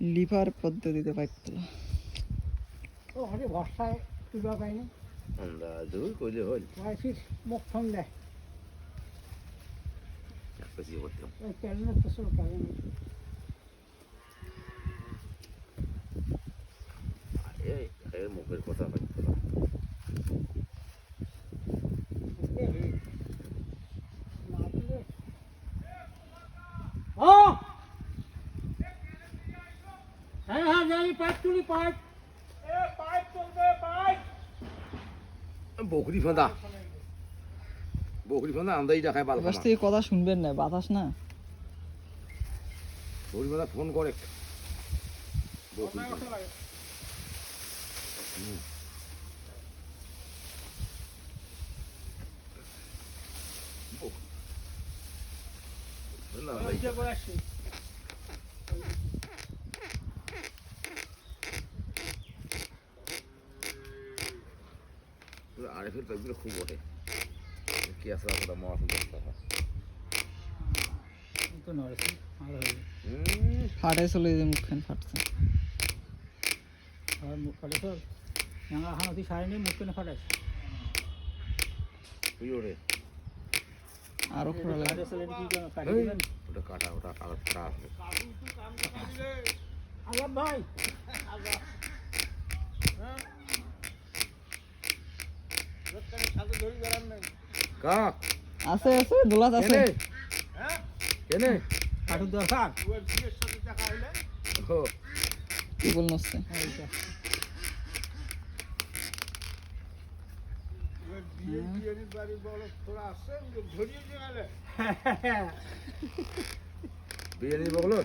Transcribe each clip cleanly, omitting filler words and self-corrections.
Liver পদ্ধতিতে pipe তোলা। ও হরে বর্ষায় তুলা পাইনি আমরা দূর কইলে হল ফিস মুখ ঠান্ডা একটা জি করতাম ওই ক্যালেন্ডার তো সব ক্যালেন্ডার এই এর মুখের কথা হইতো না ও হ্যাঁ হ্যাঁ যাই পাইপ তুলি পাইপ পাইপ চলবে পাইপ বকরি ফাঁদা আমদাই দেখায় বাল এবার থেকে কথা শুনবেন না, বাতাস না। বকরি ফাঁদা ফোন করে বকরি আরেফের পাইপগুলো খুব ওঠে কি আছে আপনারা মাছ তো নড়ছে ভালো হয়ে ফাটে চলে যে মুখখান ফাটছে। আর মুখ ফাটে তো না হান অতি সাইনে মুখ কেন ফাটাইছে তুই ওরে আরো খোলা লাগে। ফাটে চলে কি কেন কাটি দিবেন ওটা কাটা ওটা কাটা আছে আলাপ ভাই আলাপ হ্যাঁ রত্তানি সাথে ধরি বেরান নাই কাক আছে আছে দোলাত আছে। হ্যাঁ কেনে কাটু দরকার ওর বিয়ের সাথে দেখা হইলে ও কি বল নষ্ট। এইটা ওর বিয়ের বাড়ি বড় থোড়া আছে ধরিয়ে গেলে বিরিয়ানি বগলো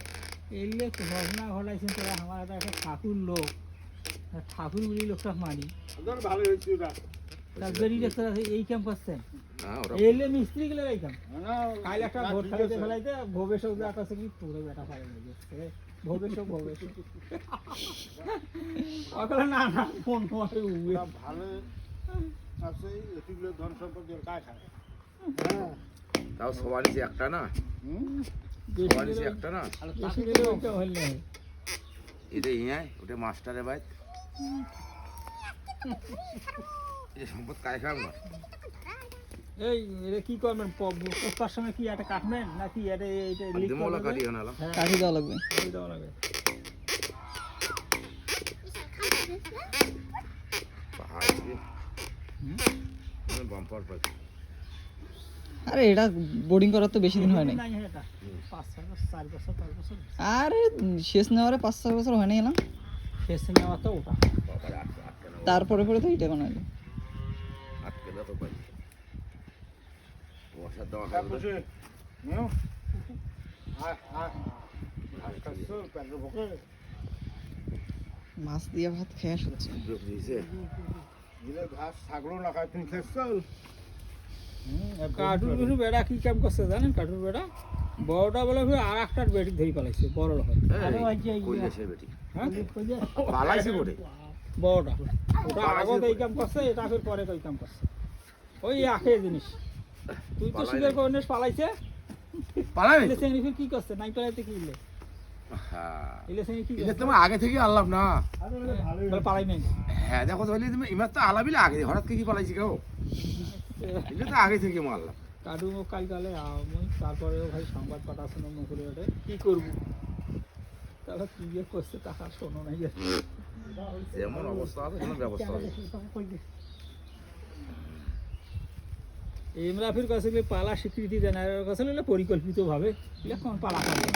এলে ঘটনা ঘটাইছেন তোরা আমার একটা ঠাকুর লোক ঠাকুর বলি লোকটা মানি ভালো হয়েছে ওটা তার বেরিয়ে তোরা এই ক্যাম্প করছেন না ওটা এলে মিস্ত্রি গেলে এই ক্যাম্প কাল একটা ভোট খাইতে ফেলাইতে ভবেশ আছে কি পুরো বেটা পারে ভবেশ ওখানে না না ফোন করে ভালো আছে এগুলো ধন সম্পদের কাজ খায় তাও সবারই যে একটা না সবারই যে একটা না এটা ইয়াই ওটা মাস্টারে বাইত এই সম্পদ কায় খাব না এই এটা কি করবেন পোস্টার সঙ্গে কি একটা কাটবেন নাকি এটা এইটা লিখ দিমলা কাটি আনালাম কাটি দেওয়া লাগবে। দেওয়া লাগে পাহাড় দিয়ে বাম্পার পাই আরে এটা বোর্ডিং করার তো বেশি দিন হয় নাই। এটা 5 বছর 4 বছর 5 বছর আরে শেষ নেওয়ারে 5-6 বছর হয় নাই না। শেষ নেওয়া তো ওটা বাবার আটকে না তারপরে পরে তো এইটা বানাইলো। আটকে না তো পাই বর্ষার দেওয়া খাবে নিও আয় আয় ঘাস খাচ্ছো পেটের ভোকে মাছ দিয়ে ভাত খেয়ে হচ্ছে। দিয়েছে দিলে ঘাস ছাগলও না খায় তুমি খাচ্ছো কাঠুর কিছু বেড়া কি কাম করছে জানেন কাঠুর বেড়া বড়টা বলে আর একটার বেটি ধরি পালাইছে বড় হয় কইলে সে বেটি হ্যাঁ পালাইছে বটে বড়টা ওটা আগত এই কাম করছে এটা ফের পরে ওই কাম করছে ওই একই জিনিস তুই তো স্বীকার করিস পালাইছে পালাই ইলে সেনি ফির কি করছে নাই পালাইতে কি ইলে হ্যাঁ ইলে সেনি কি এটা তোমার আগে থেকে আল্লাহ না বলে পালাই নাই হ্যাঁ দেখো তাহলে তুমি এবার তো আলাবিলে আগে হঠাৎ কি পালাইছি কেউ এটা তো আগে থেকে মারলাম কাটু কাল কালে আমি তারপরেও ভাই সংবাদ পাঠাচ্ছেন মুখে ওঠে কি করবো তাহলে কি যে করছে টাকা শোনো নাই যেমন অবস্থা আছে কোনো ব্যবস্থা আছে এমরা ফির কাছে পালা স্বীকৃতি দেন আর কাছে পরিকল্পিত ভাবে কোন পালা খাবে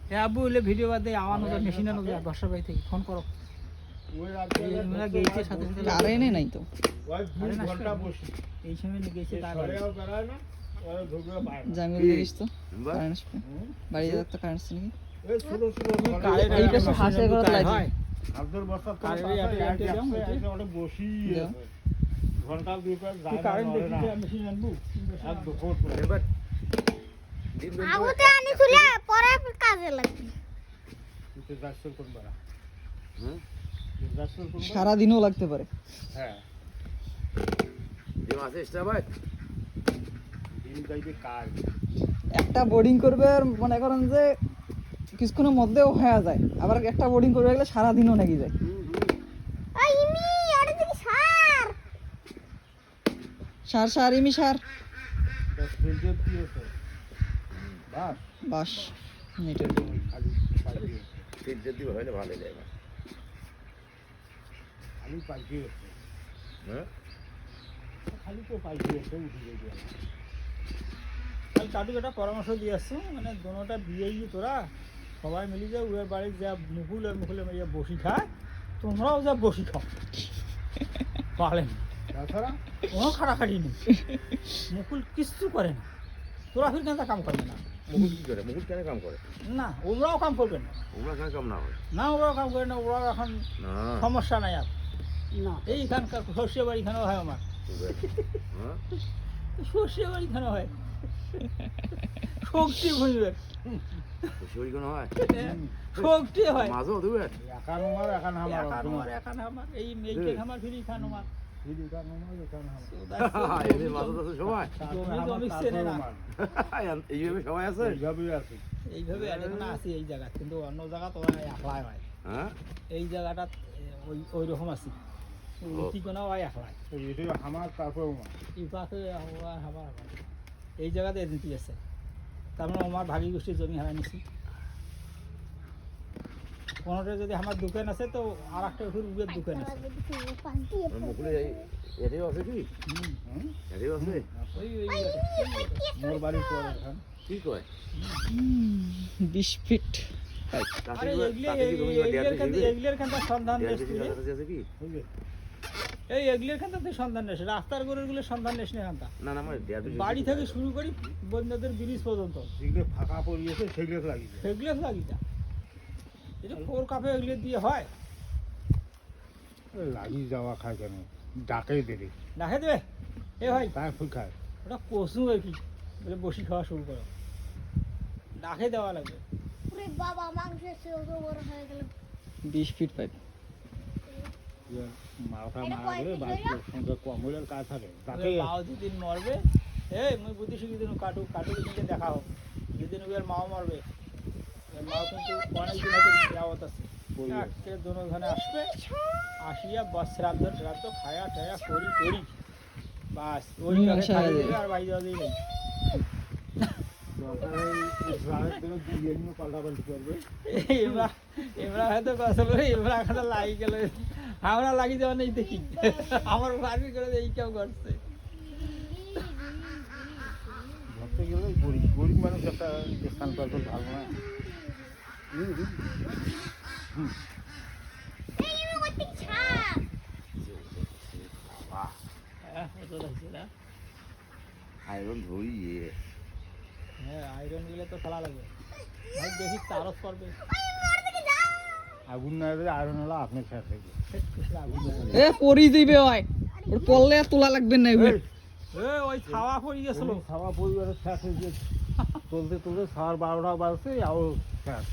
হ্যাঁ আবু এলে ভিডিও বাদে আমার নজর মেশিনে নজর বর্ষা ভাই থেকে ফোন করো আমরা গেইছে সাথে সাথে কারেন্টই নাই তো। এই সময় গেইছে তার জামিল দেখিস তো কারেন্ট আসবে বাড়ি যাওয়ার তো কারেন্ট নাকি এই ছোট ছোট এইটা সব হাসে করে লাগে। আব্দুল বর্ষা কারেন্ট অনেক বসি ঘন্টা দুই পর যায় কারেন্ট দেখি মেশিন আনবো এক দুপুর এবার আগতে আনি তুলে পরে কাজে লাগবে তুই যাচ্ছ কোন বাড়া হুম সারাদিনও লাগতে পারে। হ্যাঁ যে মাসে এক্সট্রা ভাই দিন যাইবে কাজ একটা বোর্ডিং করবে আর মনে করেন যে কিছুক্ষণের মধ্যেও হয়ে যায়, আবার একটা বোর্ডিং করবে গেলে সারাদিনও নাকি যায়। সার সার ইমি সার ফিল্টার কি হচ্ছে বাস বাস নেটের খালি পাইছি ফিট যদি হইলে ভালো যায় না। খালি পাইছি হচ্ছে হ্যাঁ খালি তো পাইছি হচ্ছে উঠে যাবে আমি কাটুক একটা পরামর্শ দিয়ে আসছো মানে দোনোটা বিয়েই তোরা সবাই মিলে যা উয়ের বাড়ি যা মুকুল আর মুকুলে মিলিয়ে বসি খায়, তোমরাও যা বসি খাও পালেন তাছাড়া কোনো খাটাখাটি নেই। মুকুল কিচ্ছু করে না, তোরা ফির কেন কাম করবে না? মুকুল কি করে? মুকুল কেন কাম করে? না ওরাও কাম করবে না, ওরা কেন কাম না হয়? না ওরাও কাম করে না, ওরাও এখন না সমস্যা নাই আর না। এইখানকার সর্ষে বাড়িখানেও হয় আমার, হ্যাঁ সর্ষে বাড়িখানেও হয় শক্তি বুঝবে, শরীর কোনো হয় শক্তি হয় মাঝও দেবে একান আমার একান আমার এই মেয়েকে আমার ফিরি খান আমার এদের মাঝে আছে সবাই এইভাবে সবাই আছে এইভাবে এখন আছি এই জায়গা, কিন্তু অন্য জায়গা তোরা একলাই হয়। হ্যাঁ এই জায়গাটা ওই ওই রকম আছি ঠিকানা হয় একলাই আমার তারপর ইপাকে আমার এই জায়গাতে এজেন্সি আছে, তার মানে আমার ভাগী গোষ্ঠীর জমি হারাই নিছি। কোনোটা যদি আমার দোকান আছে তো আর একটা উবের দোকান আছে। মুকুলে এটাও আছে কি? এটাও আছে ওই ওই মোর বাড়ির পর এখন কি কয়? 20 ফিট। আরে এগুলোর কাছে সন্ধান নেছি, আছে কি? এই এগুলোর কাছে তুই সন্ধান নেস, রাস্তার গরুগুলো সন্ধান নেস না এখানটা। না না আমার বাড়ি থেকে শুরু করি বন্যাদের ব্রিজ পর্যন্ত যেগুলো ফাঁকা পড়িয়েছে সেগুলো লাগিয়েছে সেগুলো লাগিয়ে যা, এটা ফোর কাপে এগুলো দিয়ে হয় লাগিয়ে যাওয়া খায় কেন? ডাকে দেবে দেখে দেবে এ ভাই তাই ফুল খায় ওটা কচু আর কি বলে বসি খাওয়া শুরু করো, ডাকে দেওয়া লাগবে। বাবা মাংস বড় হয়ে গেল 20 ফিট পাইপ। মাথা এটা মারলে কয় বাচ্চার সঙ্গে কম হলে কাজ থাকে তাকে মাও যেদিন মরবে, এই মুই বুদ্ধি শিখি দিন কাটু কাটু দিনকে দেখা হোক, যেদিন ওর মাও মরবে মাও কিন্তু অনেকদিন হয়তো যাওয়াত আছে দোনোখানে আসবে, আসিয়া বস শ্রাদ্ধ শ্রাদ্ধ খায়া টায়া করি করি বাস ওই মাংস হয়ে যাবে। আর বাড়ি যাওয়া নেই। এমরা হয়তো কসল এমরা খাটা লাগি গেল, আমরা লাগি যাওয়া নেই দেখি আমার বাড়ি করে এই কেউ করছে। ভাবতে গেলে গরিব মানুষ একটা স্থান পাওয়া ভালো না। হ্যাঁ ওটা লাগছে না, আয়রন ধরিয়ে হ্যাঁ আয়রন গুলো তো খেলা লাগবে ভাই, দেখি তারস করবে আগুন না আয়রন হলো আপনার সাথে এ পরি দিবে হয়, ওর পড়লে আর তোলা লাগবে না এগুলো। ওই খাওয়া পড়ে গেছিল, খাওয়া পরিবারের শেষ হয়েছে চলতে চলতে 12:30 বাজছে আরো শেষ